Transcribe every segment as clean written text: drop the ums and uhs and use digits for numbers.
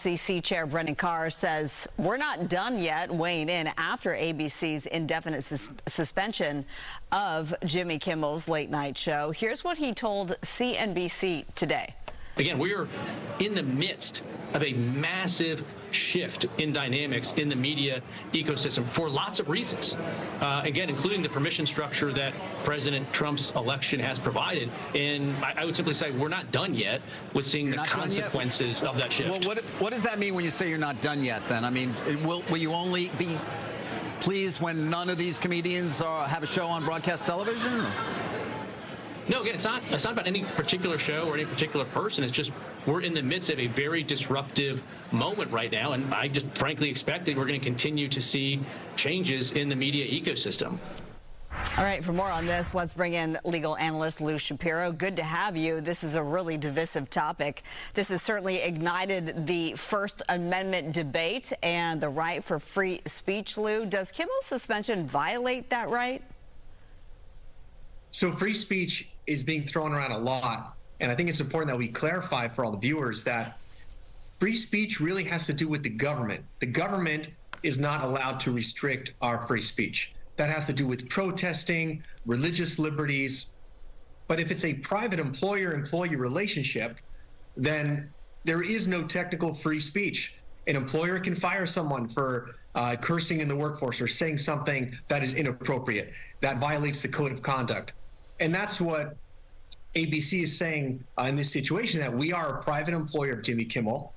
FCC Chair Brendan Carr says we're not done yet, weighing in after ABC's indefinite suspension of Jimmy Kimmel's late night show. Here's what he told CNBC today. Again, we are in the midst of a massive shift in dynamics in the media ecosystem for lots of reasons. Again, including the permission structure that President Trump's election has provided. And I would simply say we're not done yet with seeing the consequences of that shift. Well, what does that mean when you say you're not done yet, then? I mean, will you only be pleased when none of these comedians have a show on broadcast television? Or? No, again, it's not about any particular show or any particular person. It's just we're in the midst of a very disruptive moment right now, and I just frankly expect that we're going to continue to see changes in the media ecosystem. All right, for more on this, let's bring in legal analyst Lou Shapiro. Good to have you. This is a really divisive topic. This has certainly ignited the First Amendment debate and the right for free speech. Lou, does Kimmel's suspension violate that right? So free speech is being thrown around a lot, and I think it's important that we clarify for all the viewers that free speech really has to do with the government. The government is not allowed to restrict our free speech. That has to do with protesting, religious liberties. But if it's a private employer-employee relationship, then there is no technical free speech. An employer can fire someone for cursing in the workforce or saying something that is inappropriate, that violates the code of conduct. And that's what ABC is saying in this situation, that we are a private employer of Jimmy Kimmel.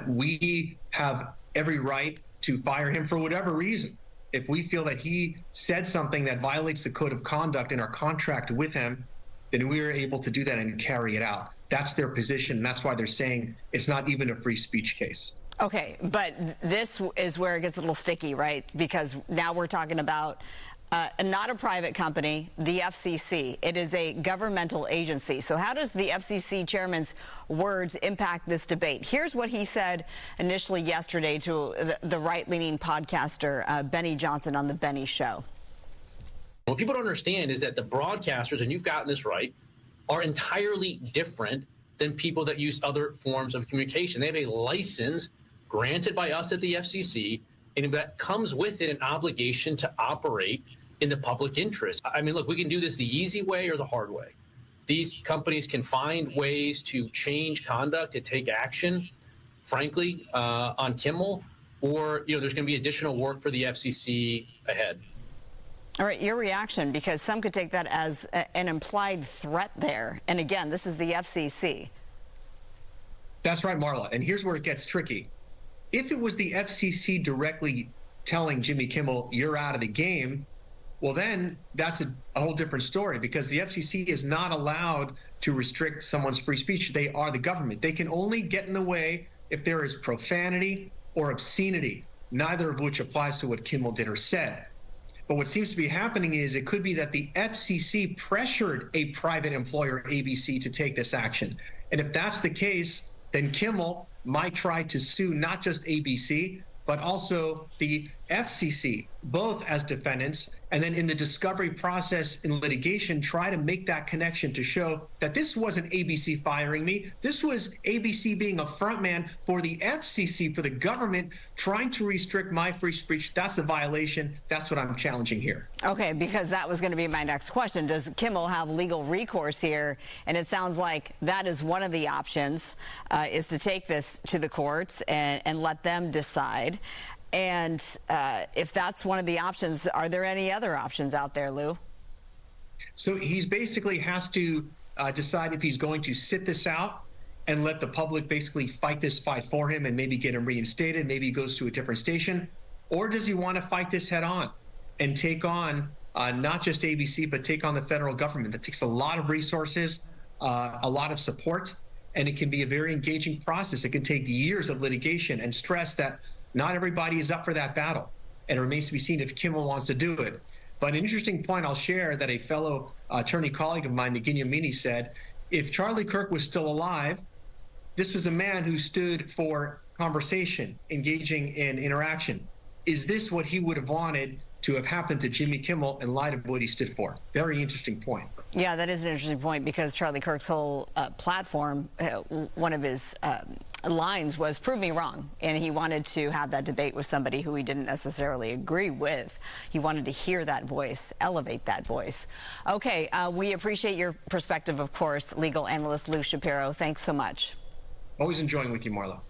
We have every right to fire him for whatever reason. If we feel that he said something that violates the code of conduct in our contract with him, then we are able to do that and carry it out. That's their position. And that's why they're saying it's not even a free speech case. Okay, but this is where it gets a little sticky, right? Because now we're talking about not a private company, the FCC. It is a governmental agency. So how does the FCC chairman's words impact this debate? Here's what he said initially yesterday to the right-leaning podcaster Benny Johnson on The Benny Show. What people don't understand is that the broadcasters, and you've gotten this right, are entirely different than people that use other forms of communication. They have a license granted by us at the FCC, and that comes with it an obligation to operate in the public interest. I mean, look, we can do this the easy way or the hard way. These companies can find ways to change conduct, to take action, frankly, on Kimmel, or, there's going to be additional work for the FCC ahead. All right, your reaction, because some could take that as an implied threat there. And again, this is the FCC. That's right, Marla. And here's where it gets tricky. If it was the FCC directly telling Jimmy Kimmel, you're out of the game, well, then that's a whole different story, because the FCC is not allowed to restrict someone's free speech. They are the government. They can only get in the way if there is profanity or obscenity, neither of which applies to what Kimmel did or said. But what seems to be happening is it could be that the FCC pressured a private employer, ABC, to take this action. And if that's the case, then Kimmel might try to sue not just ABC, but also the FCC, both as defendants, and then in the discovery process in litigation, try to make that connection to show that this wasn't ABC firing me. This was ABC being a frontman for the FCC, for the government, trying to restrict my free speech. That's a violation. That's what I'm challenging here. Okay, because that was going to be my next question. Does Kimmel have legal recourse here? And it sounds like that is one of the options, is to take this to the courts and let them decide. And if that's one of the options, are there any other options out there, Lou? So he's basically has to decide if he's going to sit this out and let the public basically fight this fight for him and maybe get him reinstated. Maybe he goes to a different station. Or does he want to fight this head on and take on not just ABC, but take on the federal government? That takes a lot of resources, a lot of support, and it can be a very engaging process. It can take years of litigation and stress that not everybody is up for that battle, and it remains to be seen if Kimmel wants to do it. But an interesting point I'll share that a fellow attorney colleague of mine, Nagin Yamini, said, if Charlie Kirk was still alive, this was a man who stood for conversation, engaging in interaction. Is this what he would have wanted to have happened to Jimmy Kimmel in light of what he stood for? Very interesting point. Yeah, that is an interesting point, because Charlie Kirk's whole platform, one of his lines was prove me wrong. And he wanted to have that debate with somebody who he didn't necessarily agree with. He wanted to hear that voice, elevate that voice. Okay, we appreciate your perspective, of course, legal analyst Lou Shapiro. Thanks so much. Always enjoying with you, Marla.